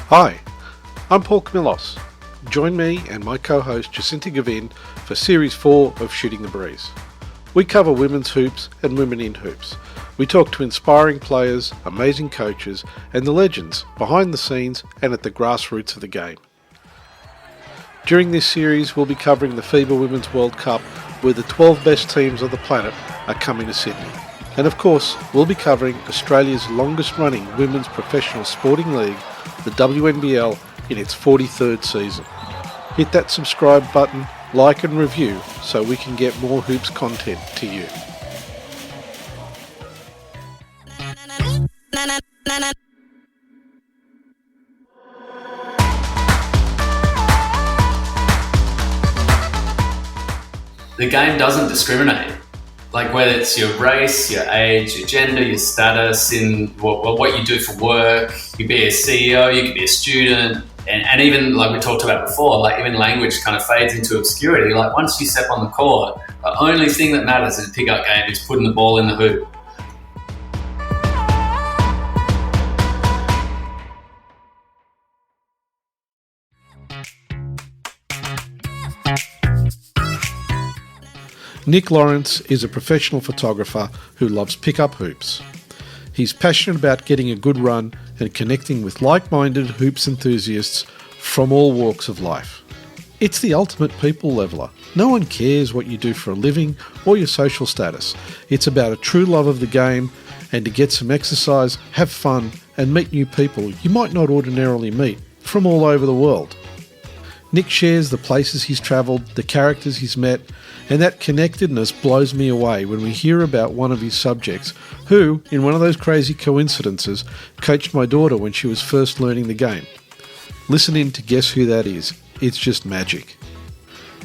Hi, I'm Paul Camillos. Join me and my co-host Jacinta Gavin for Series 4 of Shooting the Breeze. We cover women's hoops and women in hoops. We talk to inspiring players, amazing coaches, and the legends behind the scenes and at the grassroots of the game. During this series, we'll be covering the FIBA Women's World Cup, where the 12 best teams on the planet are coming to Sydney. And of course, we'll be covering Australia's longest-running women's professional sporting league, the WNBL, in its 43rd season. Hit that subscribe button, like and review so we can get more hoops content to you. The game doesn't discriminate. Like whether it's your race, your age, your gender, your status, in what you do for work, you could be a CEO, you could be a student, and even like we talked about before, like even language kind of fades into obscurity. Like once you step on the court, the only thing that matters in a pickup game is putting the ball in the hoop. Nick Lawrence is a professional photographer who loves pickup hoops. He's passionate about getting a good run and connecting with like-minded hoops enthusiasts from all walks of life. It's the ultimate people leveler. No one cares what you do for a living or your social status. It's about a true love of the game and to get some exercise, have fun, and meet new people you might not ordinarily meet from all over the world. Nick shares the places he's travelled, the characters he's met, and that connectedness blows me away when we hear about one of his subjects who, in one of those crazy coincidences, coached my daughter when she was first learning the game. Listen in to guess who that is. It's just magic.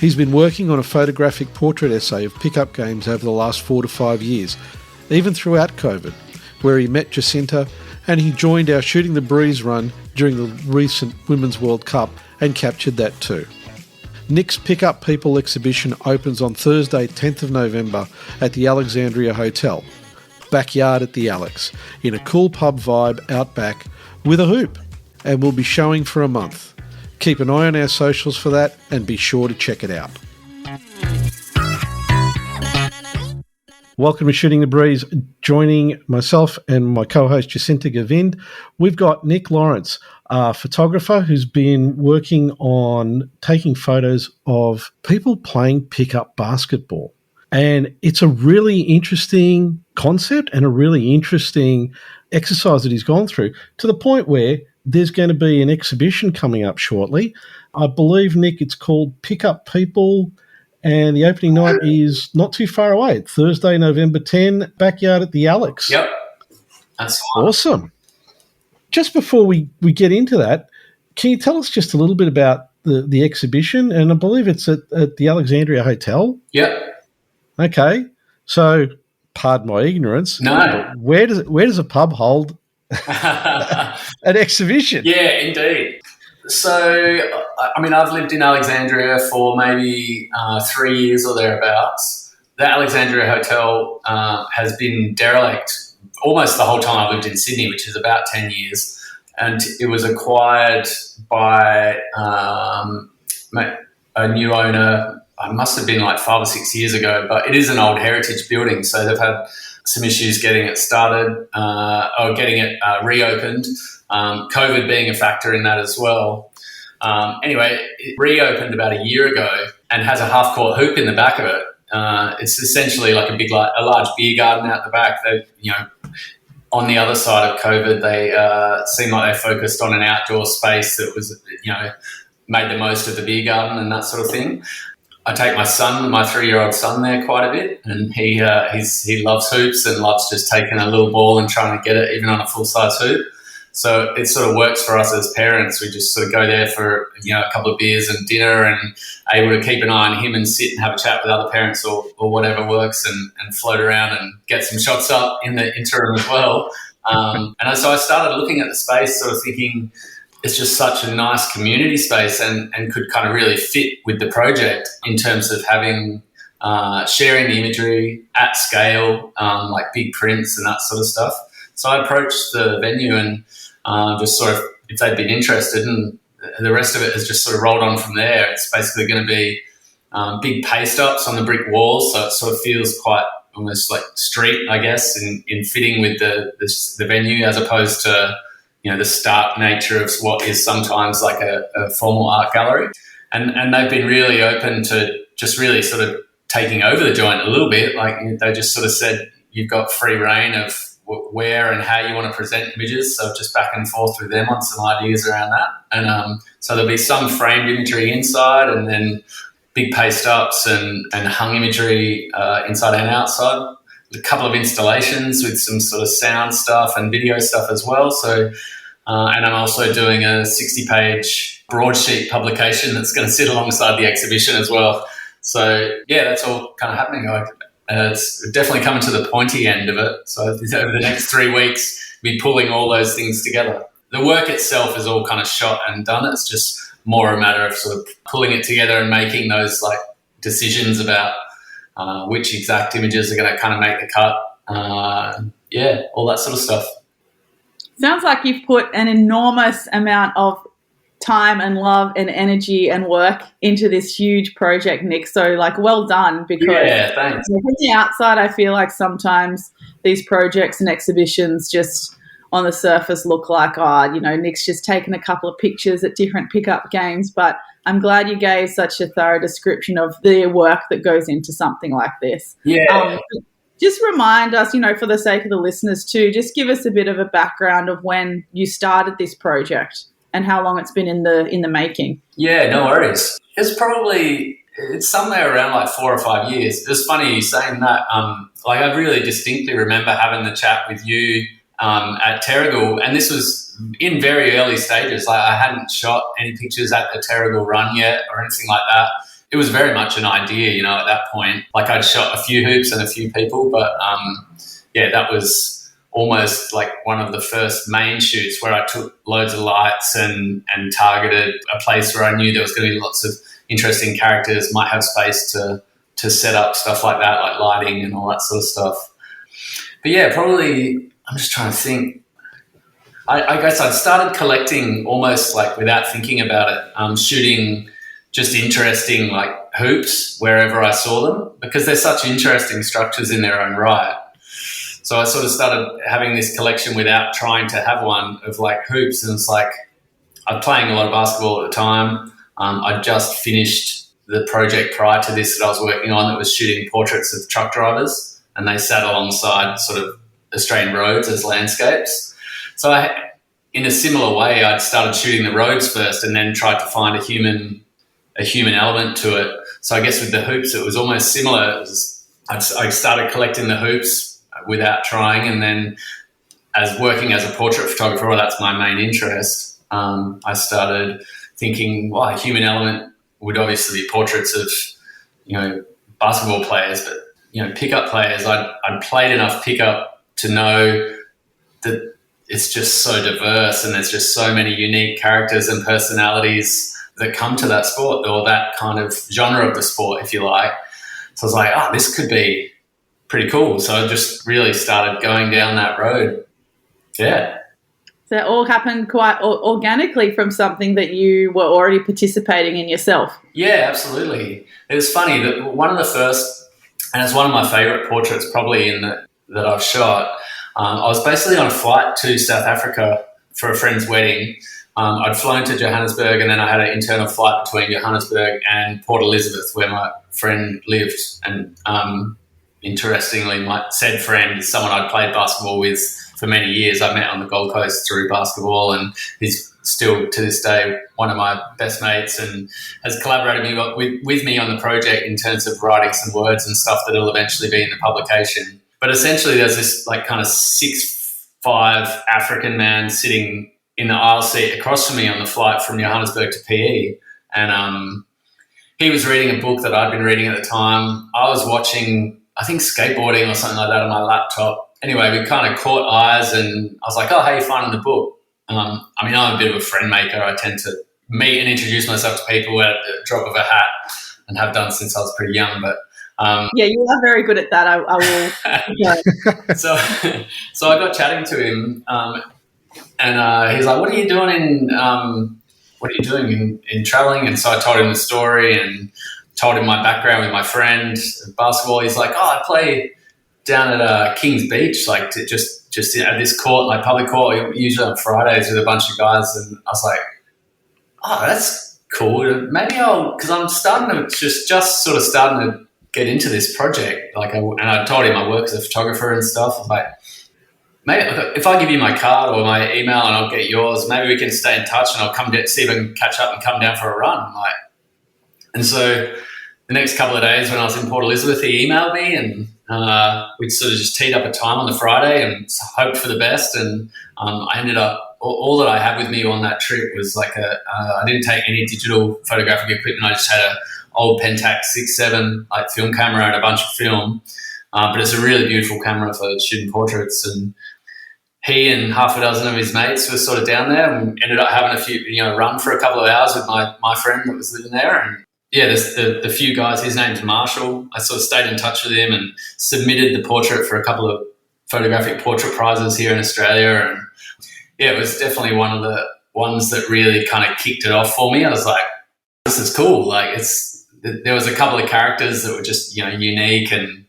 He's been working on a photographic portrait essay of pickup games over the last 4 to 5 years, even throughout COVID, where he met Jacinta and he joined our Shooting the Breeze run during the recent Women's World Cup and captured that too. Nick's Pick Up People exhibition opens on Thursday, 10th of November at the Alexandria Hotel, backyard at the Alex, in a cool pub vibe out back with a hoop, and will be showing for a month. Keep an eye on our socials for that and be sure to check it out. Welcome to Shooting the Breeze. Joining myself and my co-host Jacinta Gavin, we've got Nick Lawrence, a photographer who's been working on taking photos of people playing pickup basketball. And it's a really interesting concept and a really interesting exercise that he's gone through, to the point where there's going to be an exhibition coming up shortly. I believe, Nick, it's called Pick Up People, and the opening night is not too far away, Thursday, November 10, backyard at the Alex. Yep, that's awesome. Just before we get into that, can you tell us just a little bit about the exhibition? And I believe it's at the Alexandria Hotel. Yep. Okay. So, pardon my ignorance. No. Where does a pub hold an exhibition? Yeah, indeed. So, I mean, I've lived in Alexandria for maybe 3 years or thereabouts. The Alexandria Hotel has been derelict almost the whole time I've lived in Sydney, which is about 10 years. And it was acquired by a new owner. It must have been like 5 or 6 years ago, but it is an old heritage building. So they've had some issues getting it started or getting it reopened. COVID being a factor in that as well. Anyway, it reopened about a year ago and has a half-court hoop in the back of it. It's essentially like a large beer garden out the back. They, on the other side of COVID, they seemed like they focused on an outdoor space that was, made the most of the beer garden and that sort of thing. I take my 3-year-old son there quite a bit, and he loves hoops and loves just taking a little ball and trying to get it even on a full-size hoop. So it sort of works for us as parents. We just sort of go there for, a couple of beers and dinner and able to keep an eye on him and sit and have a chat with other parents or whatever works and float around and get some shots up in the interim as well. And so I started looking at the space sort of thinking it's just such a nice community space and could kind of really fit with the project in terms of having sharing the imagery at scale, like big prints and that sort of stuff. So I approached the venue and just sort of if they'd been interested, and the rest of it has just sort of rolled on from there. It's basically going to be big paste ups on the brick walls, so it sort of feels quite almost like street, I guess, in fitting with the venue, as opposed to the stark nature of what is sometimes like a formal art gallery. And they've been really open to just really sort of taking over the joint a little bit. Like they just sort of said, you've got free reign of where and how you want to present images. So just back and forth with them on some ideas around that. And so there'll be some framed imagery inside, and then big paste ups and hung imagery inside and outside. A couple of installations with some sort of sound stuff and video stuff as well. So, and I'm also doing a 60-page broadsheet publication that's going to sit alongside the exhibition as well. So yeah, that's all kind of happening. It's definitely coming to the pointy end of it. So over the next 3 weeks, we'll be pulling all those things together. The work itself is all kind of shot and done. It's just more a matter of sort of pulling it together and making those like decisions about which exact images are going to kind of make the cut. All that sort of stuff. Sounds like you've put an enormous amount of time and love and energy and work into this huge project, Nick. So like, well done, because thanks. From the outside, I feel like sometimes these projects and exhibitions just on the surface look like, Nick's just taken a couple of pictures at different pickup games. But I'm glad you gave such a thorough description of the work that goes into something like this. Yeah. Just remind us, for the sake of the listeners too, just give us a bit of a background of when you started this project and how long it's been in the making. Yeah, no worries. It's somewhere around like 4 or 5 years. It's funny you saying that. I really distinctly remember having the chat with you at Terrigal, and this was in very early stages. Like I hadn't shot any pictures at the Terrigal run yet or anything like that. It was very much an idea, at that point. Like I'd shot a few hoops and a few people, but that was almost like one of the first main shoots where I took loads of lights and targeted a place where I knew there was going to be lots of interesting characters, might have space to set up stuff like that, like lighting and all that sort of stuff. But yeah, probably, I'm just trying to think. I guess I'd started collecting almost like without thinking about it, shooting just interesting like hoops wherever I saw them, because they're such interesting structures in their own right. So I sort of started having this collection without trying to have one of like hoops. And it's like, I was playing a lot of basketball at the time. I just finished the project prior to this that I was working on that was shooting portraits of truck drivers, and they sat alongside sort of Australian roads as landscapes. So in a similar way, I'd started shooting the roads first and then tried to find a human element to it. So I guess with the hoops, it was almost similar. I started collecting the hoops without trying, and then working as a portrait photographer, that's my main interest. I started thinking, a human element would obviously be portraits of, basketball players, but, pickup players. I'd played enough pickup to know that it's just so diverse and there's just so many unique characters and personalities that come to that sport, or that kind of genre of the sport, if you like. So I was like, this could be pretty cool. So I just really started going down that road. Yeah. So it all happened quite organically from something that you were already participating in yourself. Yeah, absolutely. It was funny that one of the first, and it's one of my favourite portraits probably that I've shot. I was basically on a flight to South Africa for a friend's wedding. I'd flown to Johannesburg, and then I had an internal flight between Johannesburg and Port Elizabeth, where my friend lived. And interestingly, my said friend is someone I'd played basketball with for many years. I met on the Gold Coast through basketball, and he's still to this day one of my best mates, and has collaborated with me on the project in terms of writing some words and stuff that'll eventually be in the publication. But essentially, there's this like kind of 6'5" African man sitting in the aisle seat across from me on the flight from Johannesburg to PE, and he was reading a book that I'd been reading at the time. I was watching, I think, skateboarding or something like that on my laptop. Anyway, we kind of caught eyes, and I was like, how are you finding the book? I'm a bit of a friend maker. I tend to meet and introduce myself to people at the drop of a hat, and have done since I was pretty young. But yeah, you are very good at that. I will. So I got chatting to him, And he's like, what are you doing in traveling? And so I told him the story and told him my background with my friend, basketball. He's like, I play down at Kings Beach, like just at this court, like public court, usually on Fridays with a bunch of guys. And I was like, that's cool. Maybe because I'm starting to just sort of starting to get into this project. And I told him I work as a photographer and stuff. I was like, maybe if I give you my card or my email and I'll get yours, maybe we can stay in touch and I'll come see if I can catch up and come down for a run. And so the next couple of days when I was in Port Elizabeth, he emailed me and we'd sort of just teed up a time on the Friday and hoped for the best. And I ended up, all that I had with me on that trip was like I didn't take any digital photographic equipment. I just had an old Pentax 6.7 like film camera and a bunch of film. But it's a really beautiful camera for shooting portraits. And he and half a dozen of his mates were sort of down there and ended up having a run for a couple of hours with my friend that was living there. And yeah, there's the few guys, his name's Marshall. I sort of stayed in touch with him and submitted the portrait for a couple of photographic portrait prizes here in Australia. And yeah, it was definitely one of the ones that really kind of kicked it off for me. I was like, this is cool. Like there was a couple of characters that were just, unique, and I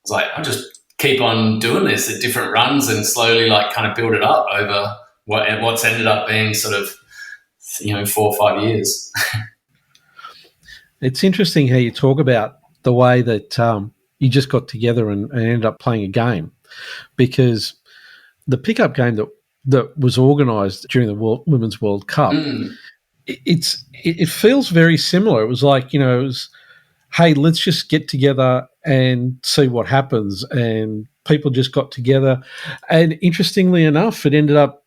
was like, I'll just keep on doing this at different runs and slowly like kind of build it up over what's ended up being sort of, 4 or 5 years. It's interesting how you talk about the way that you just got together and ended up playing a game, because the pickup game that was organised during the Women's World Cup, it feels very similar. It was like, it was, hey, let's just get together and see what happens. And people just got together. And interestingly enough, it ended up,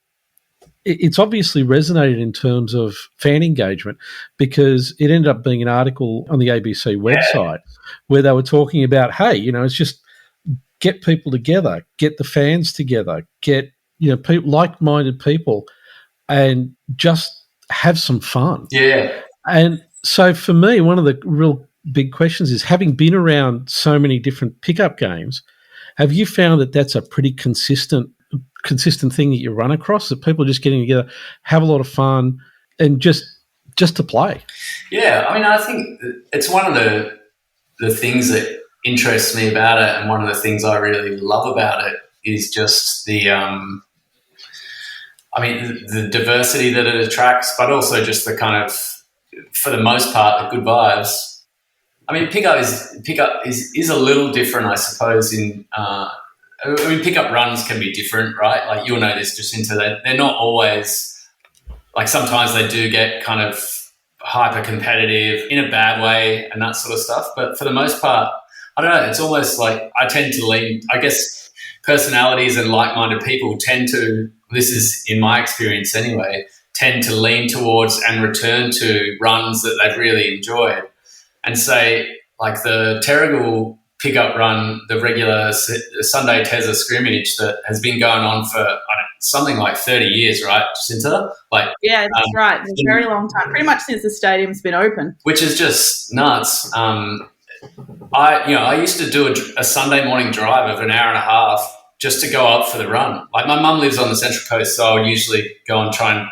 it's obviously resonated in terms of fan engagement, because it ended up being an article on the ABC website where they were talking about, hey, it's just get people together, get the fans together, get, like-minded people, and just have some fun. Yeah. And so for me, one of the real big questions is, having been around so many different pickup games, have you found that that's a pretty consistent thing that you run across, that people are just getting together, have a lot of fun, and just to play? Yeah, I mean, I think it's one of the things that interests me about it, and one of the things I really love about it is just the diversity that it attracts, but also just the kind of, for the most part, the good vibes. I mean, pickup is a little different, I suppose, pickup runs can be different, right? Like, you'll know this, Jacinta, they're not always, like, sometimes they do get kind of hyper competitive in a bad way and that sort of stuff. But for the most part, I don't know, it's almost like I tend to lean, I guess personalities and like-minded people tend to, this is in my experience anyway, tend to lean towards and return to runs that they've really enjoyed. And say, like the Terrigal pickup run, the regular Sunday Tezza scrimmage that has been going on for something like 30 years, right, Jacinta? Like, yeah, that's right. It's a very long time, pretty much since the stadium's been open. Which is just nuts. I used to do a Sunday morning drive of an hour and a half just to go up for the run. Like, my mum lives on the Central Coast, so I would usually go and try and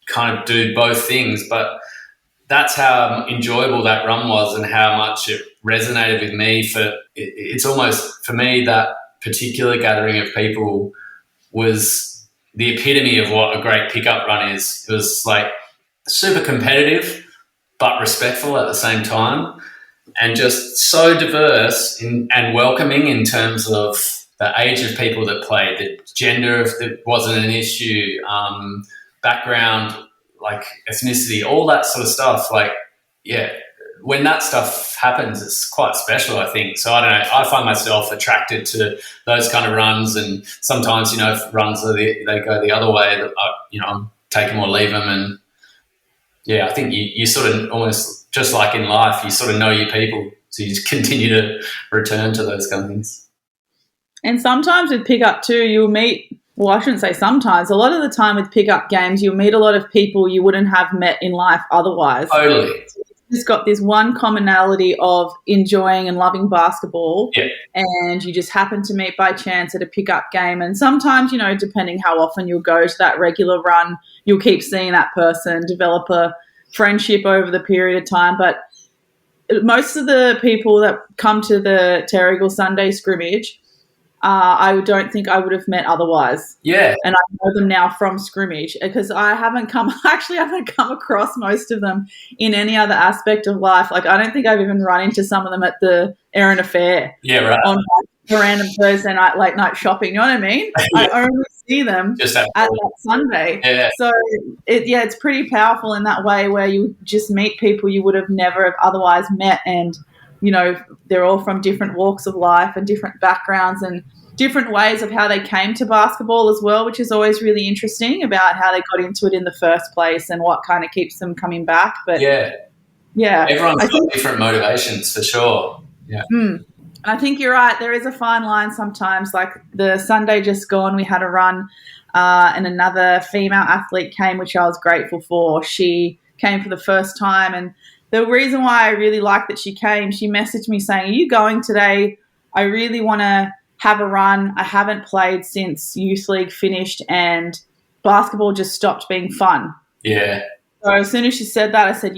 kind of do both things. But that's how enjoyable that run was and how much it resonated with me. It's almost, for me, that particular gathering of people was the epitome of what a great pickup run is. It was like super competitive but respectful at the same time, and just so diverse and welcoming in terms of the age of people that played, the gender if it wasn't an issue, background, like ethnicity, all that sort of stuff. Like, yeah, when that stuff happens, it's quite special, I think. So I don't know, I find myself attracted to those kind of runs, and sometimes, if runs they go the other way, that I'm take them or leave them. And yeah, I think you sort of almost, just like in life, you sort of know your people, so you just continue to return to those kind of things. And sometimes with pickup too, you'll meet, well, I shouldn't say sometimes, a lot of the time with pickup games, you'll meet a lot of people you wouldn't have met in life otherwise. Totally. just got this one commonality of enjoying and loving basketball, and you just happen to meet by chance at a pickup game. And sometimes, depending how often you'll go to that regular run, you'll keep seeing that person, develop a friendship over the period of time. But most of the people that come to the Terrigal Sunday scrimmage, I don't think I would have met otherwise. Yeah. And I know them now from scrimmage because I haven't come across most of them in any other aspect of life. Like, I don't think I've even run into some of them at the Erina Fair. Yeah, right. On a random Thursday night, late night shopping. You know what I mean? I only see them Just at that Sunday. Yeah. So, it's pretty powerful in that way where you just meet people you would have never otherwise met, and they're all from different walks of life and different backgrounds and different ways of how they came to basketball as well, which is always really interesting about how they got into it in the first place and what kind of keeps them coming back. But yeah, everyone's got different motivations for sure. Yeah. I think you're right. There is a fine line sometimes. Like the Sunday just gone, we had a run and another female athlete came, which I was grateful for. She came for the first time, and the reason why I really like that she came, she messaged me saying, "Are you going today? I really want to have a run. I haven't played since youth league finished and basketball just stopped being fun." Yeah. So as soon as she said that, I said,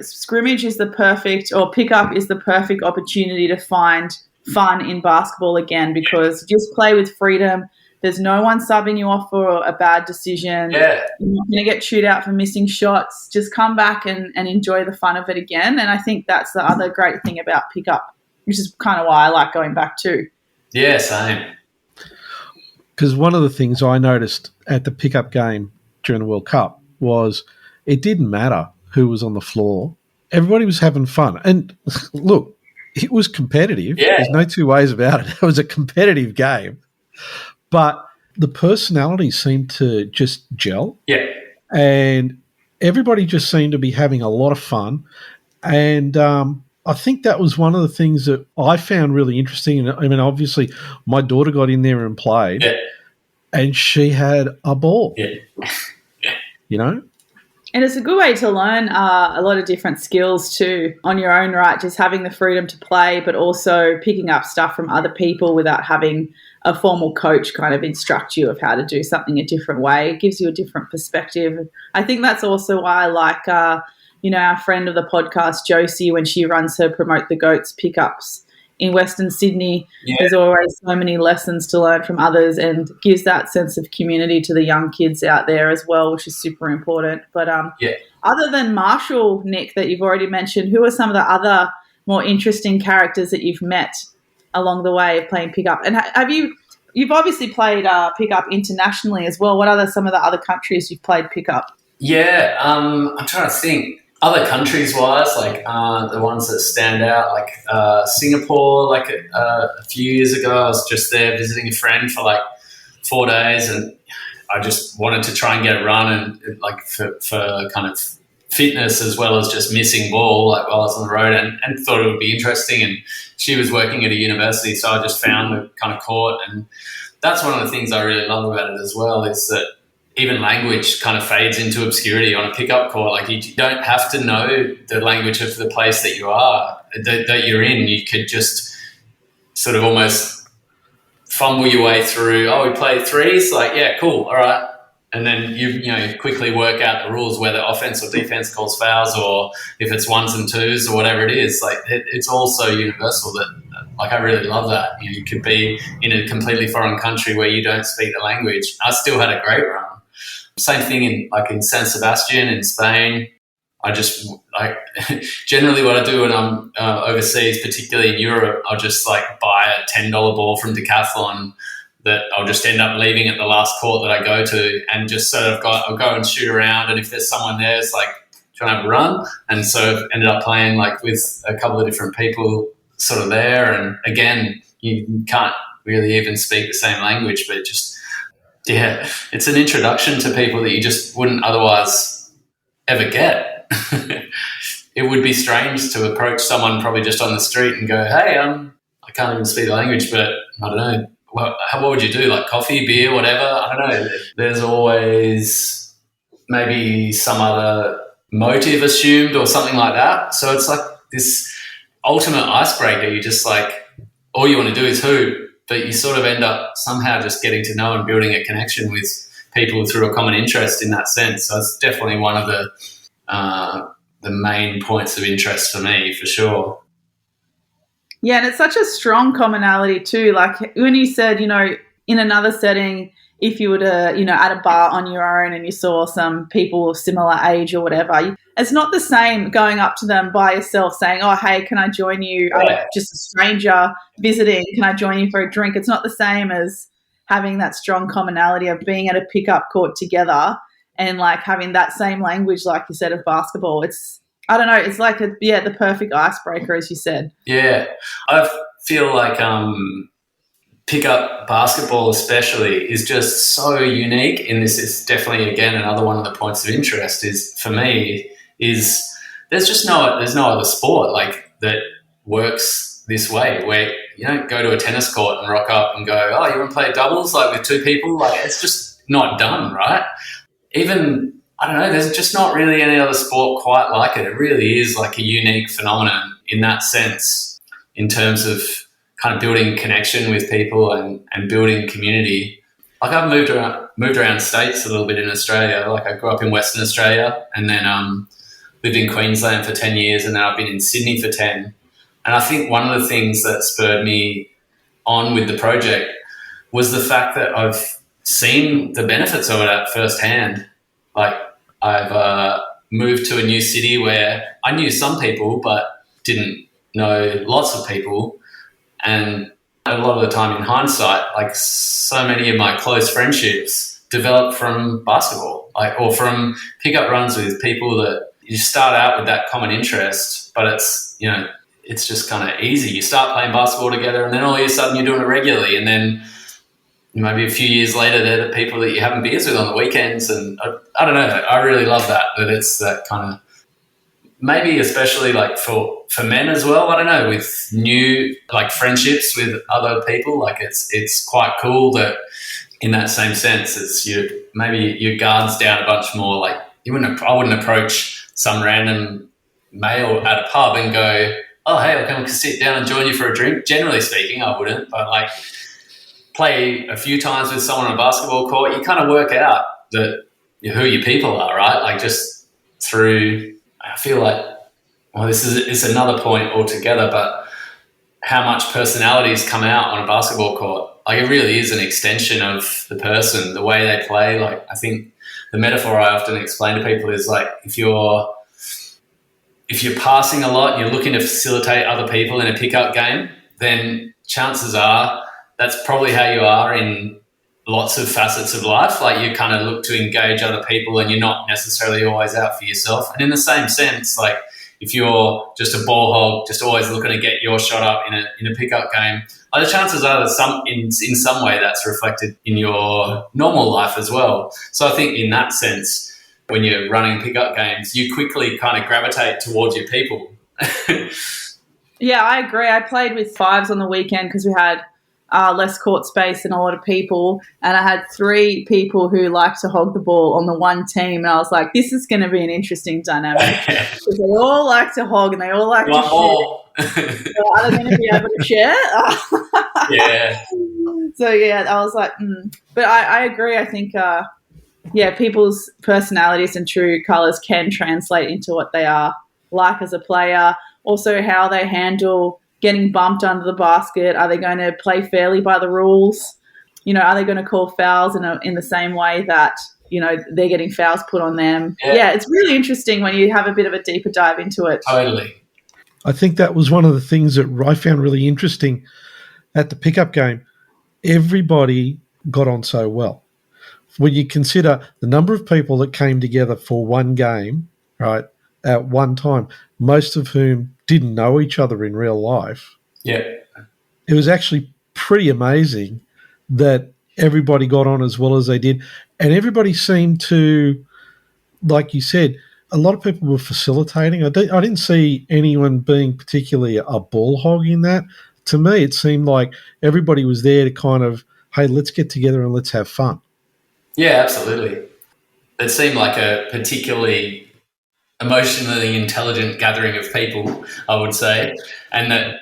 scrimmage is the perfect, or pickup is the perfect opportunity to find fun in basketball again, because you just play with freedom. There's no one subbing you off for a bad decision. Yeah. You're not going to get chewed out for missing shots. Just come back and enjoy the fun of it again. And I think that's the other great thing about pickup, which is kind of why I like going back too. Yeah, same. Because one of the things I noticed at the pickup game during the World Cup was it didn't matter who was on the floor. Everybody was having fun. And look, it was competitive. Yeah. There's no two ways about it. It was a competitive game. But the personalities seemed to just gel. Yeah. And everybody just seemed to be having a lot of fun. And I think that was one of the things that I found really interesting. And I mean, obviously, my daughter got in there and played, and she had a ball. Yeah. And it's a good way to learn a lot of different skills too on your own right, just having the freedom to play, but also picking up stuff from other people without having a formal coach kind of instruct you of how to do something a different way. It gives you a different perspective. I think that's also why I like, our friend of the podcast, Josie, when she runs her Promote the Goats pickups in Western Sydney, there's always so many lessons to learn from others and gives that sense of community to the young kids out there as well, which is super important. But other than Marshall, Nick, that you've already mentioned, who are some of the other more interesting characters that you've met along the way of playing pickup? And you've obviously played pickup internationally as well. What are some of the other countries you've played pickup? Yeah, I'm trying to think. Other countries-wise, like the ones that stand out, like Singapore, like a few years ago, I was just there visiting a friend for like 4 days, and I just wanted to try and get a run and like for kind of fitness as well as just missing ball like while I was on the road, and thought it would be interesting. And she was working at a university, so I just found the kind of court, and that's one of the things I really love about it as well, is that even language kind of fades into obscurity on a pickup court. Like you don't have to know the language of the place that you are, that you're in. You could just sort of almost fumble your way through, we play threes? Like, yeah, cool, all right. And then you quickly work out the rules, whether offense or defense calls fouls, or if it's ones and twos or whatever it is. Like it's all so universal that, like, I really love that. You could be in a completely foreign country where you don't speak the language. I still had a great run. Same thing in San Sebastian in Spain. I just generally what I do when I'm overseas, particularly in Europe, I'll just like buy a $10 ball from Decathlon that I'll just end up leaving at the last court that I go to, and just sort of I'll go and shoot around, and if there's someone there, it's like trying to have a run. And so ended up playing like with a couple of different people sort of there, and again, you can't really even speak the same language, but just it's an introduction to people that you just wouldn't otherwise ever get. It would be strange to approach someone probably just on the street and go, hey, I can't even speak the language, but I don't know, what would you do? Like coffee, beer, whatever? I don't know. There's always maybe some other motive assumed or something like that. So it's like this ultimate icebreaker. You just like, all you want to do is hoop, but you sort of end up somehow just getting to know and building a connection with people through a common interest in that sense. So it's definitely one of the main points of interest for me, for sure. Yeah, and it's such a strong commonality too. Like when you said, in another setting, if you were to, at a bar on your own and you saw some people of similar age or whatever, it's not the same going up to them by yourself saying, oh, hey, can I join you? I'm just a stranger visiting. Can I join you for a drink? It's not the same as having that strong commonality of being at a pickup court together and like having that same language, like you said, of basketball. I don't know. It's like, the perfect icebreaker, as you said. Yeah. I feel like pickup basketball especially is just so unique in this. It's definitely, again, another one of the points of interest is, for me, is there's no other sport like that works this way, where you don't go to a tennis court and rock up and go, oh, you want to play doubles like with two people? Like, it's just not done, right? Even, I don't know, there's just not really any other sport quite like it. It really is like a unique phenomenon in that sense, in terms of kind of building connection with people and building community. Like, I've moved around states a little bit in Australia. Like, I grew up in Western Australia and then lived in Queensland for 10 years, and then I've been in Sydney for 10. And I think one of the things that spurred me on with the project was the fact that I've seen the benefits of it at firsthand. Like, I've moved to a new city where I knew some people but didn't know lots of people. And a lot of the time, in hindsight, like, so many of my close friendships developed from basketball, like, or from pickup runs with people that you start out with that common interest, but it's just kind of easy. You start playing basketball together and then all of a sudden you're doing it regularly, and then maybe a few years later they're the people that you're having beers with on the weekends. And I don't know, I really love that it's that kind of, maybe especially like for men as well, I don't know, with new like friendships with other people, like it's quite cool that in that same sense, it's maybe your guard's down a bunch more. Like, I wouldn't approach some random male at a pub and go, oh, hey, I'll come sit down and join you for a drink. Generally speaking, I wouldn't, but like, play a few times with someone on a basketball court, you kind of work out that who your people are, right? Like, just through, I feel like, well, it's another point altogether, but how much personalities come out on a basketball court. Like, it really is an extension of the person, the way they play. Like, I think the metaphor I often explain to people is like, if you're passing a lot and you're looking to facilitate other people in a pickup game, then chances are that's probably how you are in lots of facets of life. Like, you kind of look to engage other people and you're not necessarily always out for yourself. And in the same sense, like, if you're just a ball hog, just always looking to get your shot up in a pickup game, the chances are that in some way that's reflected in your normal life as well. So I think in that sense, when you're running pickup games, you quickly kind of gravitate towards your people. Yeah, I agree. I played with fives on the weekend because we had less court space and a lot of people, and I had 3 people who like to hog the ball on the one team, and I was like, this is going to be an interesting dynamic because they all like to hog and they all like to share. So are they going to be able to share? Yeah. So yeah, I was like, but I agree. I think people's personalities and true colours can translate into what they are like as a player. Also, how they handle getting bumped under the basket. Are they going to play fairly by the rules? Are they going to call fouls in the same way that, they're getting fouls put on them? Yeah, it's really interesting when you have a bit of a deeper dive into it. Totally. I think that was one of the things that I found really interesting at the pickup game. Everybody got on so well. When you consider the number of people that came together for one game, right, at one time, most of whom didn't know each other in real life. Yeah. It was actually pretty amazing that everybody got on as well as they did. And everybody seemed to, like you said, a lot of people were facilitating. I didn't see anyone being particularly a ball hog in that. To me, it seemed like everybody was there to kind of, hey, let's get together and let's have fun. Yeah, absolutely. It seemed like a particularly emotionally intelligent gathering of people, I would say, and that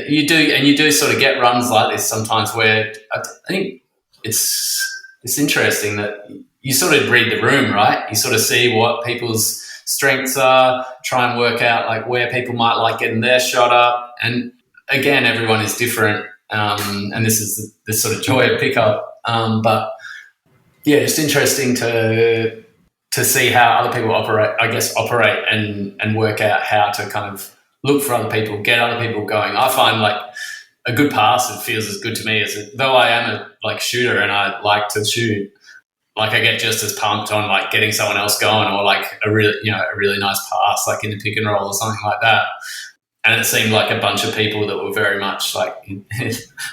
you do sort of get runs like this sometimes where I think it's interesting that you sort of read the room, right? You sort of see what people's strengths are, try and work out like where people might like getting their shot up, and again, everyone is different, and this is the sort of joy of pickup, but yeah, it's interesting to see how other people operate and work out how to kind of look for other people, get other people going. I find like a good pass, it feels as good to me as though I am a like shooter and I like to shoot. Like I get just as pumped on like getting someone else going or like a really nice pass like in the pick and roll or something like that. And it seemed like a bunch of people that were very much like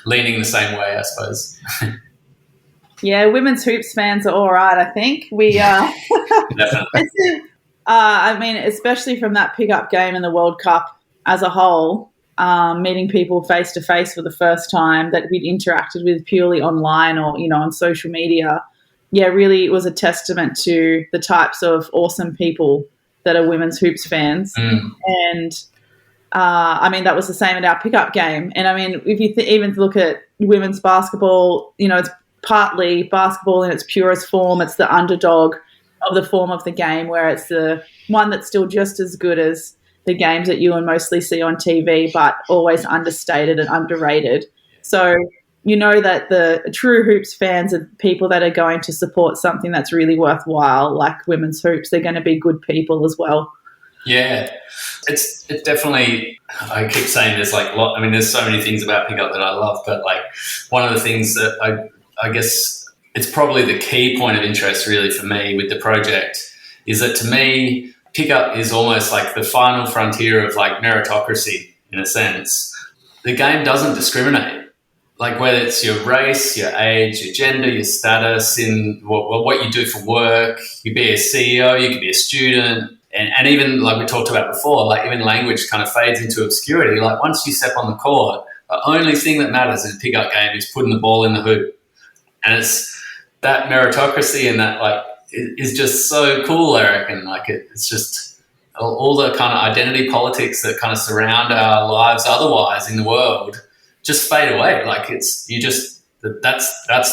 leaning the same way, I suppose. Yeah, women's hoops fans are all right, I think. We Definitely. I mean, especially from that pickup game in the World Cup as a whole, meeting people face to face for the first time that we'd interacted with purely online or, on social media. Yeah, really it was a testament to the types of awesome people that are women's hoops fans. And I mean, that was the same in our pickup game. And I mean, if you even look at women's basketball, it's partly basketball in its purest form. It's the underdog of the form of the game, where it's the one that's still just as good as the games that you and mostly see on TV, but always understated and underrated. So that the true hoops fans are people that are going to support something that's really worthwhile, like women's hoops. They're going to be good people as well. Yeah, it's definitely. I keep saying there's like a lot. I mean, there's so many things about pickup that I love, but like one of the things that I guess it's probably the key point of interest really for me with the project is that to me, pickup is almost like the final frontier of like meritocracy in a sense. The game doesn't discriminate. Like whether it's your race, your age, your gender, your status, in what you do for work, you could be a CEO, you could be a student, and even like we talked about before, like even language kind of fades into obscurity. Like once you step on the court, the only thing that matters in a pickup game is putting the ball in the hoop. And it's that meritocracy and that like is just so cool, I reckon. Like it's just all the kind of identity politics that kind of surround our lives otherwise in the world just fade away. Like that's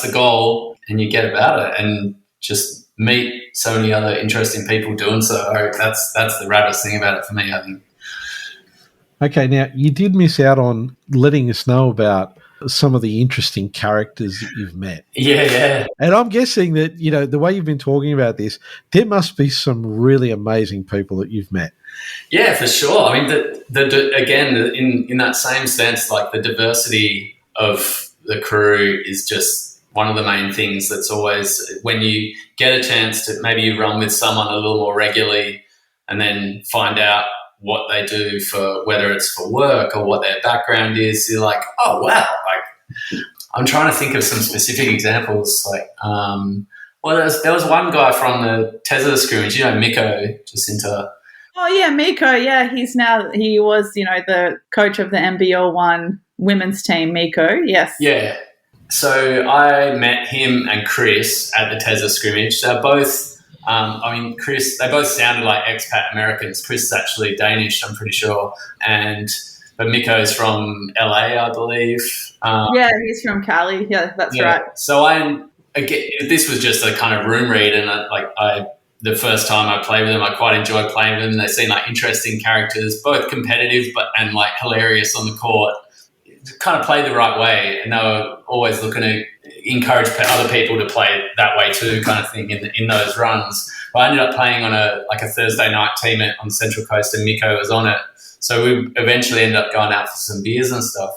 the goal, and you get about it and just meet so many other interesting people doing so. That's the raddest thing about it for me, I think. Okay, now you did miss out on letting us know about some of the interesting characters that you've met. Yeah. And I'm guessing that, the way you've been talking about this, there must be some really amazing people that you've met. Yeah, for sure. I mean, again, in that same sense, like the diversity of the crew is just one of the main things that's always, when you get a chance to maybe you run with someone a little more regularly and then find out what they do for, whether it's for work or what their background is, you're like, oh, wow. Like, I'm trying to think of some specific examples. Like, there was one guy from the Tesla scrimmage, Miko Jacinta. Oh yeah, Miko. Yeah, he was, the coach of the NBL1 women's team. Miko, yes. Yeah. So I met him and Chris at the Tesla scrimmage. They're both, Chris. They both sounded like expat Americans. Chris is actually Danish, I'm pretty sure, but Miko's from LA, I believe. Yeah, he's from Cali. Yeah, that's right. So this was just a kind of room read, and the first time I played with them, I quite enjoyed playing with them. They seemed like interesting characters, both competitive and like hilarious on the court. Kind of played the right way, and they were always looking to encourage other people to play that way too, kind of thing in those runs. But I ended up playing on a Thursday night team on the Central Coast, and Miko was on it. So we eventually ended up going out for some beers and stuff.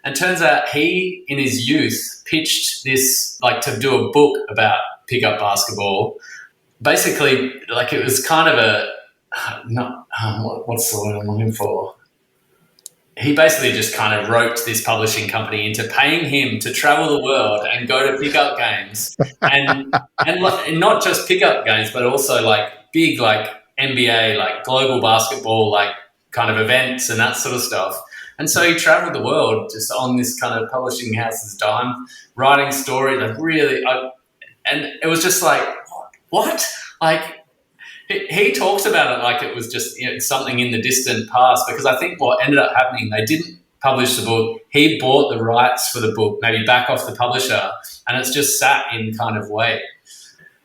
And turns out he, in his youth, pitched this to do a book about pickup basketball. Basically, it was kind of what's the word I'm looking for? He basically just kind of roped this publishing company into paying him to travel the world and go to pickup games, and not just pickup games, but also big NBA, global basketball, kind of events and that sort of stuff. And so he traveled the world just on this kind of publishing house's dime, writing stories, and it was just what? he talks about it like it was just something in the distant past, because I think what ended up happening, they didn't publish the book. He bought the rights for the book, maybe back off the publisher, and it's just sat in kind of wait.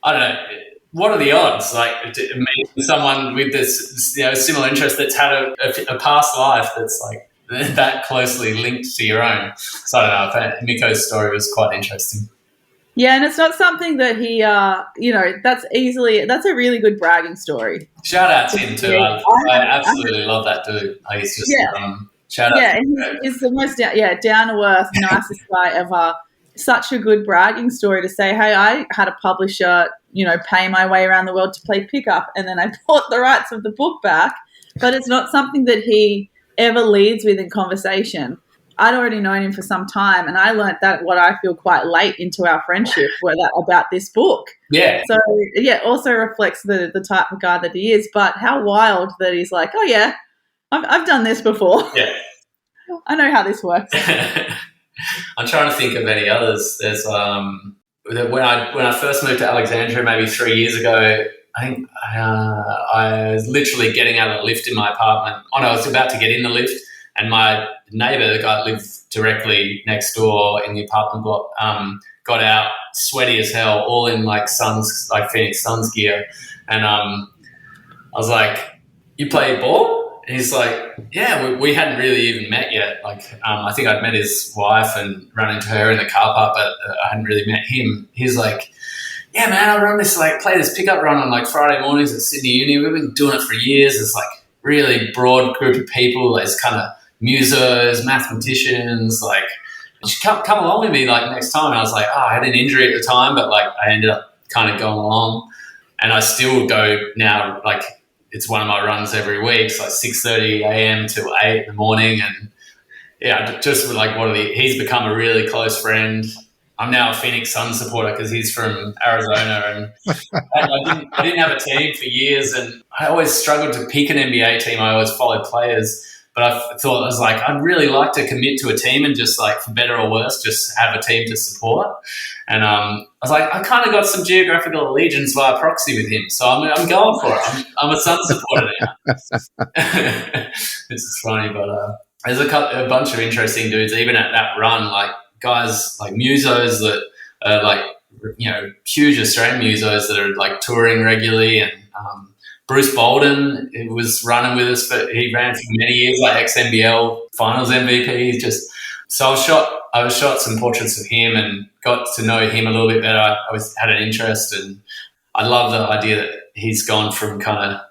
I don't know. What are the odds? Like meeting someone with this similar interest that's had a past life that's like that closely linked to your own. So I don't know. Miko's story was quite interesting. Yeah, and it's not something that he, that's a really good bragging story. Shout out to him too. I absolutely love that dude. He's just, shout out. Yeah, he's the most, down-to-earth, nicest guy ever. Such a good bragging story to say, hey, I had a publisher, pay my way around the world to play pickup, and then I bought the rights of the book back. But it's not something that he ever leads with in conversation. I'd already known him for some time, and I learnt that what I feel quite late into our friendship about this book. Yeah. So, also reflects the type of guy that he is. But how wild that he's like, oh, yeah, I've done this before. Yeah. I know how this works. I'm trying to think of any others. There's when I first moved to Alexandria maybe 3 years ago, I think I was literally getting out of the lift in my apartment. Oh, no, I was about to get in the lift, and my neighbour, the guy that lived directly next door in the apartment block, got out sweaty as hell, all in Phoenix Suns gear. And I was like, you play ball? And he's like, yeah, we hadn't really even met yet. I think I'd met his wife and run into her in the car park, but I hadn't really met him. He's like, yeah, man, I play this pickup run on Friday mornings at Sydney Uni. We've been doing it for years. It's really broad group of people. There's kind of musos, mathematicians, just come along with me next time. And I was like, I had an injury at the time, but I ended up kind of going along, and I still go now. It's one of my runs every week. It's 6:30 a.m. till 8 in the morning, and he's become a really close friend. I'm now a Phoenix Suns supporter because he's from Arizona, and I didn't have a team for years, and I always struggled to pick an NBA team. I always followed players. But I thought, I'd really like to commit to a team and just for better or worse, just have a team to support. And I was like, I kind of got some geographical allegiance via proxy with him. So I'm going for it. I'm a Sun supporter now. This is funny, but there's a bunch of interesting dudes, even at that run, guys like musos that are huge Australian musos that are touring regularly, and Bruce Bolden was running with us, but he ran for many years, ex-NBL finals MVP. I was shot some portraits of him and got to know him a little bit better. I always had an interest, and I love the idea that he's gone from kind of,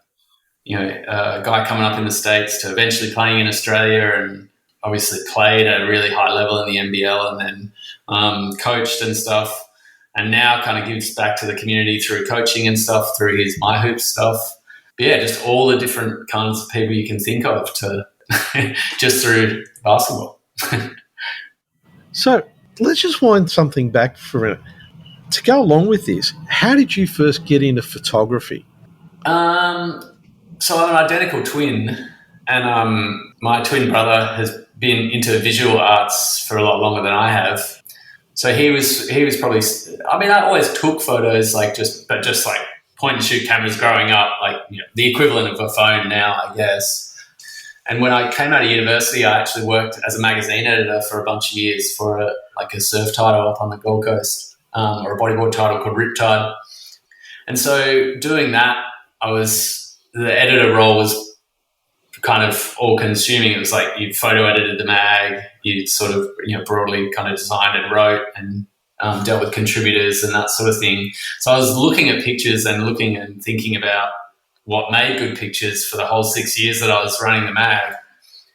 a guy coming up in the States to eventually playing in Australia, and obviously played at a really high level in the NBL, and then coached and stuff, and now kind of gives back to the community through coaching and stuff, through his My Hoops stuff. Yeah, just all the different kinds of people you can think of to just through basketball. So let's just wind something back for a minute. To go along with this, how did you first get into photography? So I'm an identical twin, and my twin brother has been into visual arts for a lot longer than I have. So he was probably, I always took photos, just point and shoot cameras growing up, the equivalent of a phone now, I guess. And when I came out of university, I actually worked as a magazine editor for a bunch of years for a surf title up on the Gold Coast, or a bodyboard title called Riptide. And so doing that, the editor role was kind of all consuming. It was you photo edited the mag, you sort of, broadly kind of designed and wrote and dealt with contributors and that sort of thing. So I was looking at pictures and looking and thinking about what made good pictures for the whole 6 years that I was running the mag.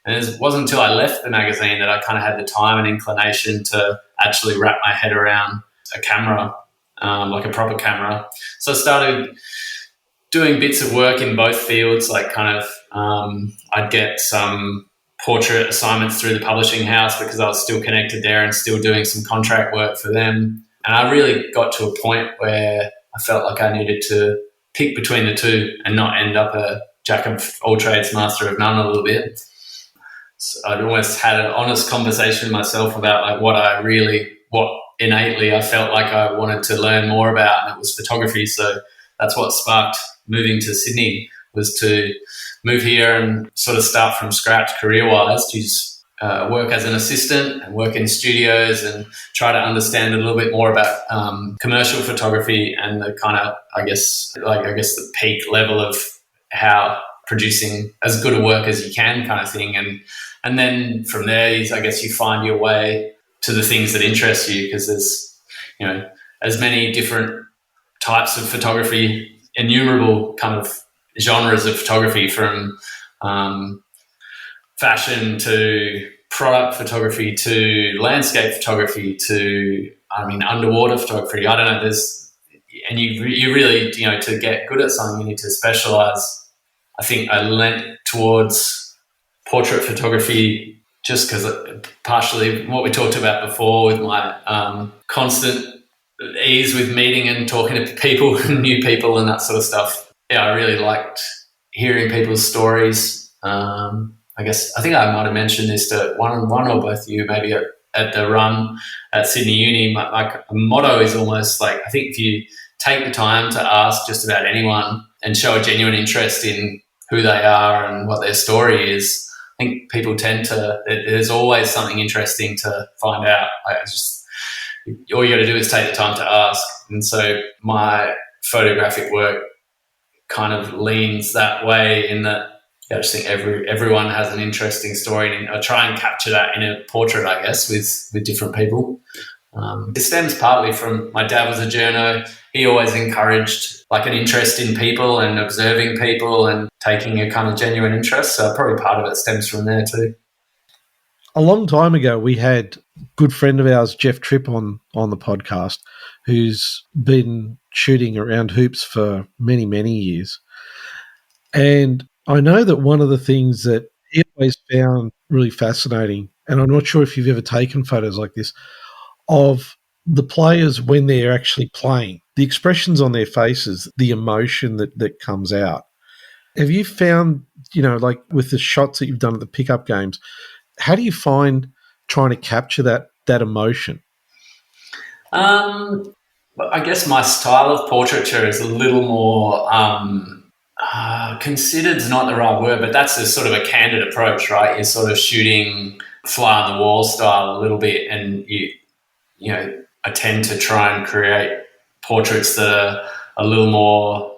And it wasn't until I left the magazine that I kind of had the time and inclination to actually wrap my head around a camera, a proper camera. So I started doing bits of work in both fields, I'd get some portrait assignments through the publishing house because I was still connected there and still doing some contract work for them. And I really got to a point where I felt like I needed to pick between the two and not end up a jack of all trades, master of none a little bit. So I'd almost had an honest conversation with myself about what innately I felt like I wanted to learn more about, and it was photography. So that's what sparked moving to Sydney was to move here and sort of start from scratch career-wise, to just work as an assistant and work in studios and try to understand a little bit more about commercial photography and the kind of, I guess the peak level of how producing as good a work as you can kind of thing. And then from there, I guess you find your way to the things that interest you, because there's, as many different types of photography, innumerable kind of genres of photography, from fashion to product photography to landscape photography to, underwater photography. I don't know, and you really, to get good at something, you need to specialize. I think I leant towards portrait photography just because partially what we talked about before with my constant ease with meeting and talking to people, new people and that sort of stuff. Yeah, I really liked hearing people's stories. I think I might have mentioned this to one or both of you, maybe at the run at Sydney Uni. My motto is almost like, I think if you take the time to ask just about anyone and show a genuine interest in who they are and what their story is, I think people tend to, there's always something interesting to find out. All you got to do is take the time to ask. And so my photographic work kind of leans that way, in that I just think everyone has an interesting story, and I try and capture that in a portrait, I guess, with different people. It stems partly from my dad was a journo. He always encouraged like an interest in people and observing people and taking a kind of genuine interest. So probably part of it stems from there too. A long time ago, we had a good friend of ours, Jeff Tripp, on the podcast, who's been shooting around hoops for many, many years. And I know that one of the things that he always found really fascinating, and I'm not sure if you've ever taken photos like this, of the players when they're actually playing, the expressions on their faces, the emotion that comes out. Have you found, like with the shots that you've done at the pickup games, how do you find trying to capture that emotion? I guess my style of portraiture is a little more considered is not the right word, but that's a sort of a candid approach, right? You're sort of shooting fly on the wall style a little bit, and I tend to try and create portraits that are a little more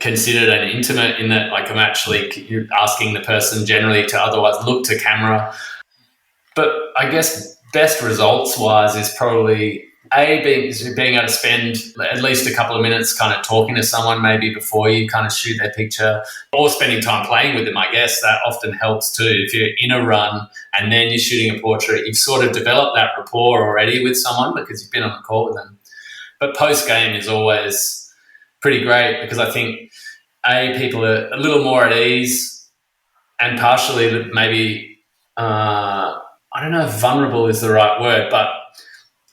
considered and intimate, in that like I'm actually asking the person generally to otherwise look to camera. But I guess best results wise is probably being able to spend at least a couple of minutes kind of talking to someone maybe before you kind of shoot their picture, or spending time playing with them. I guess that often helps too. If you're in a run and then you're shooting a portrait, you've sort of developed that rapport already with someone because you've been on a call with them. But post-game is always pretty great, because I think people are a little more at ease, and partially maybe I don't know if vulnerable is the right word, but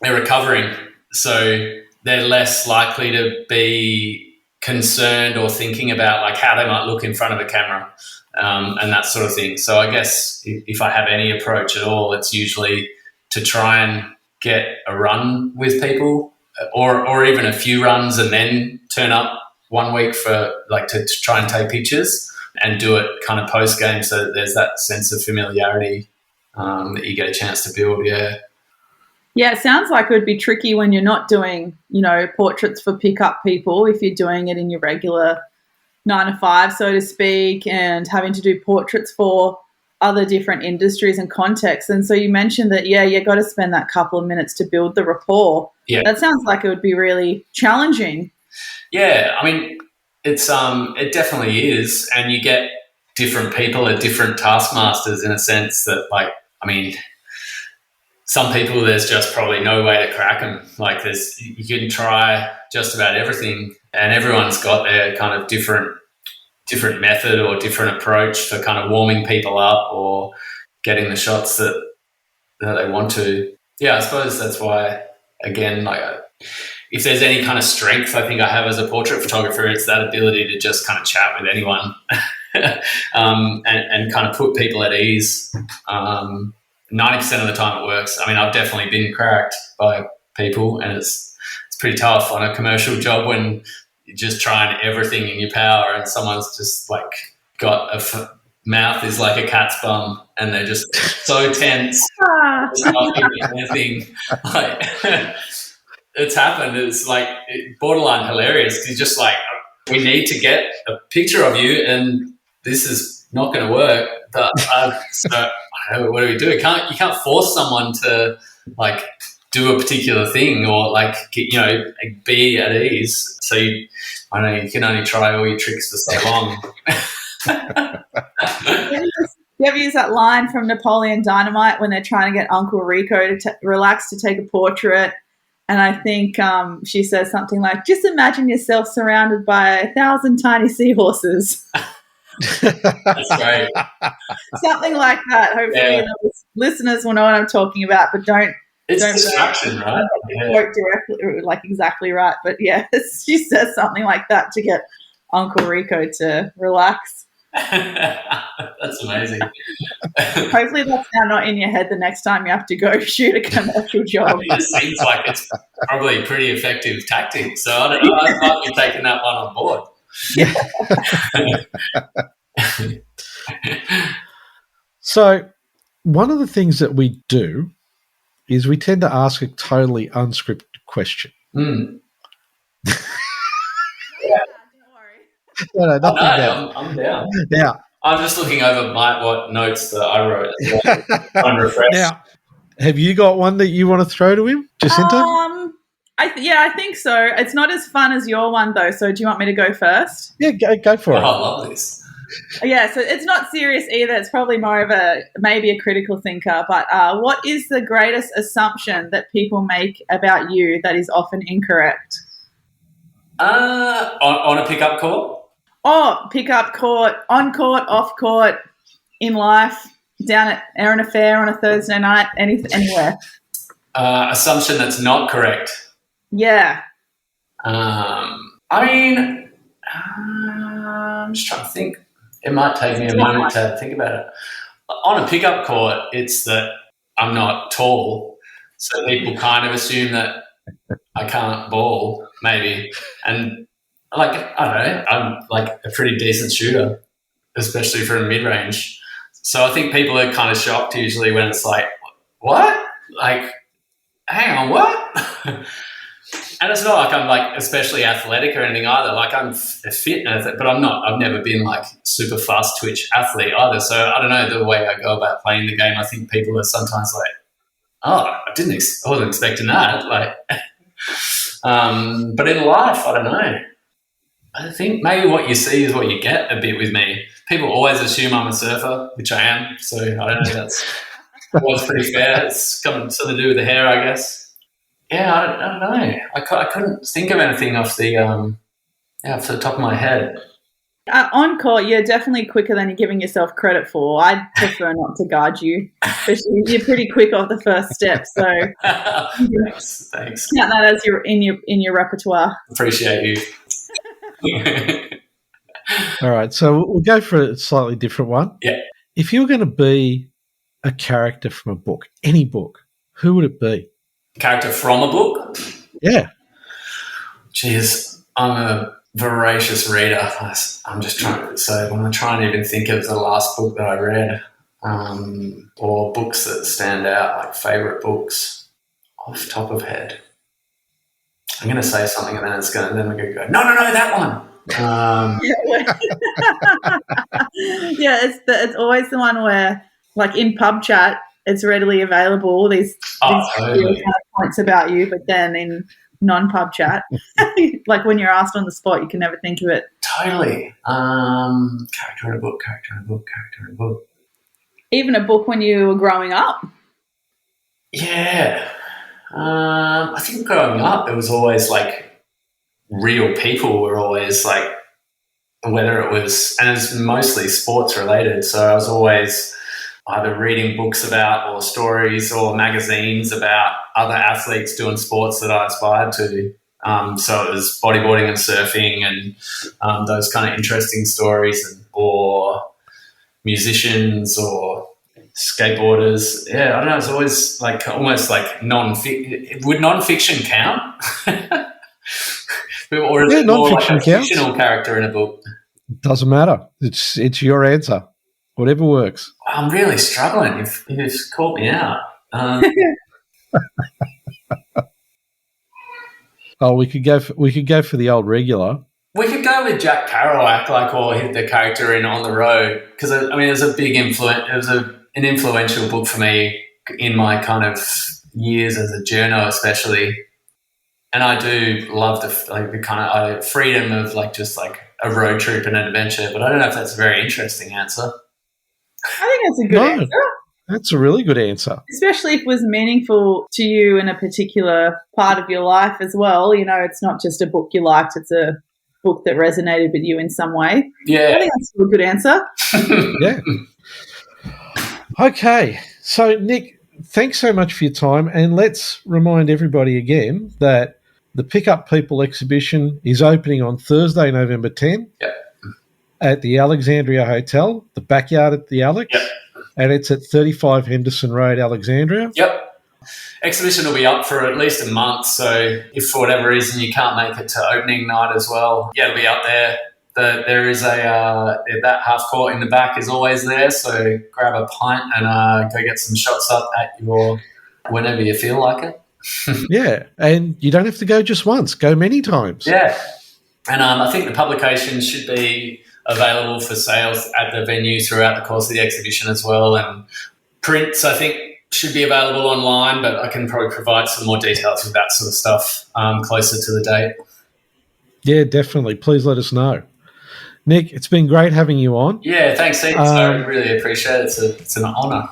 they're recovering, so they're less likely to be concerned or thinking about like how they might look in front of a camera and that sort of thing. So I guess if I have any approach at all, it's usually to try and get a run with people, or even a few runs, and then turn up one week for like to try and take pictures and do it kind of post game, so that there's that sense of familiarity that you get a chance to build. Yeah, it sounds like it would be tricky when you're not doing, portraits for pickup people, if you're doing it in your regular 9 to 5, so to speak, and having to do portraits for other different industries and contexts. And so you mentioned that, you got to spend that couple of minutes to build the rapport. Yeah. That sounds like it would be really challenging. Yeah, I mean, it definitely is. And you get different people at different taskmasters, in a sense that, like, I mean, some people, there's just probably no way to crack them. Like you can try just about everything, and everyone's got their kind of different method or different approach for kind of warming people up or getting the shots that they want to. Yeah, I suppose that's why, again, like if there's any kind of strength I think I have as a portrait photographer, it's that ability to just kind of chat with anyone and kind of put people at ease. 90% of the time it works. I mean, I've definitely been cracked by people, and it's pretty tough on a commercial job when you're just trying everything in your power, and someone's just like got mouth is like a cat's bum, and they're just so tense, just not giving anything. Like it's happened. It's like borderline hilarious. You're just like, we need to get a picture of you, and this is not going to work. But so what do we do? You can't force someone to like do a particular thing or like be at ease. So you can only try all your tricks for so long. You ever use that line from Napoleon Dynamite when they're trying to get Uncle Rico to relax to take a portrait? And I think she says something like, just imagine yourself surrounded by 1,000 tiny seahorses. That's great. Something like that. Hopefully the listeners will know what I'm talking about, but don't. It's distraction, right? Quote directly, like exactly right. But yeah, she says something like that to get Uncle Rico to relax. That's amazing. Hopefully that's now not in your head the next time you have to go shoot a commercial job. It seems like it's probably a pretty effective tactic. So I don't know, I might be taking that one on board. So one of the things that we do is we tend to ask a totally unscripted question. Mm. No, nothing down. I'm down. Yeah. I'm just looking over what notes that I wrote. I'm refreshed. Now, have you got one that you want to throw to him, Jacinta? I think so. It's not as fun as your one, though. So do you want me to go first? Yeah, go for it. I love this. Yeah, so it's not serious either. It's probably more of maybe a critical thinker. But what is the greatest assumption that people make about you that is often incorrect? On a pickup call? Oh, pickup court, on court, off court, in life, down at Erin Affair on a Thursday night, anywhere. Assumption that's not correct. Yeah. I'm just trying to think. It might take me a moment to think about it. On a pickup court, it's that I'm not tall, so people kind of assume that I can't ball, maybe. And like, I don't know, I'm like a pretty decent shooter, especially from mid-range. So I think people are kind of shocked usually when it's like, what? Like, hang on, what? And it's not like I'm like especially athletic or anything either. Like I'm fit, but I'm not. I've never been like super fast twitch athlete either. So I don't know the way I go about playing the game. I think people are sometimes like, oh, I wasn't expecting that. Like, but in life, I don't know. I think maybe what you see is what you get a bit with me. People always assume I'm a surfer, which I am. So I don't know. That's always pretty fair. It's got something to do with the hair, I guess. Yeah, I don't know. I couldn't think of anything off the top of my head. On court, you're definitely quicker than you're giving yourself credit for. I'd prefer not to guard you. Especially you're pretty quick off the first step, so Thanks. Count that as in your repertoire. Appreciate you. All right, so we'll go for a slightly different one. Yeah. If you were going to be a character from a book, any book, who would it be? Character from a book? Yeah. Jeez, I'm a voracious reader. I'm just trying to, so when I try and even think of the last book that I read, or books that stand out, like favourite books off the top of head, I'm going to say something and then we're going to go, no, that one. Yeah, it's always the one where, like in pub chat, it's readily available. These totally. points about you, but then in non-pub chat, like when you're asked on the spot, you can never think of it. Totally. Character in a book. Even a book when you were growing up. Yeah. I think growing up, it was always like real people were always like, whether it was, and it's mostly sports related. So I was always either reading books about or stories or magazines about other athletes doing sports that I aspired to. So it was bodyboarding and surfing and those kind of interesting stories, or musicians or skateboarders. Yeah, I don't know. It's always like almost like would non-fiction count? Or is Yeah, it more like non-fiction a counts. fictional character in a book? Doesn't matter. It's your answer. Whatever works. I'm really struggling. You've caught me out. Oh, we could go for the old regular. We could go with Jack Kerouac, or the character in On the Road, because it was a big influence. It was an influential book for me in my kind of years as a journo, especially. And I do love the kind of freedom of just a road trip and an adventure. But I don't know if that's a very interesting answer. I think that's a good answer. That's a really good answer. Especially if it was meaningful to you in a particular part of your life as well. It's not just a book you liked, it's a book that resonated with you in some way. Yeah. I think that's a good answer. Yeah. Okay. So, Nick, thanks so much for your time. And let's remind everybody again that the Pick Up People exhibition is opening on Thursday, November 10 at the Alexandria Hotel, the backyard at the Alex. Yep. And it's at 35 Henderson Road, Alexandria. Yep. Exhibition will be up for at least a month. So if for whatever reason you can't make it to opening night as well, it'll be up there. There is that half court in the back is always there. So grab a pint and go get some shots up at whenever you feel like it. Yeah. And you don't have to go just once. Go many times. Yeah. And I think the publication should be available for sales at the venue throughout the course of the exhibition as well. And prints, I think, should be available online, but I can probably provide some more details with that sort of stuff closer to the date. Yeah, definitely. Please let us know. Nick, it's been great having you on. Yeah, thanks, Ed. I really appreciate it. It's an honour.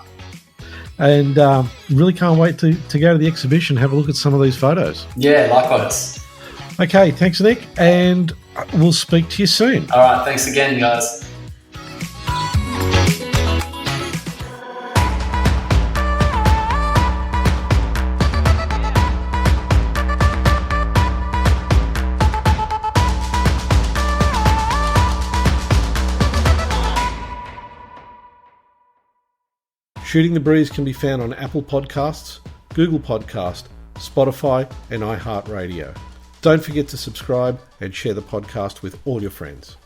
And really can't wait to go to the exhibition, have a look at some of these photos. Yeah, likewise. Okay, thanks, Nick, and we'll speak to you soon. All right, thanks again, guys. Shooting the Breeze can be found on Apple Podcasts, Google Podcast, Spotify, and iHeartRadio. Don't forget to subscribe and share the podcast with all your friends.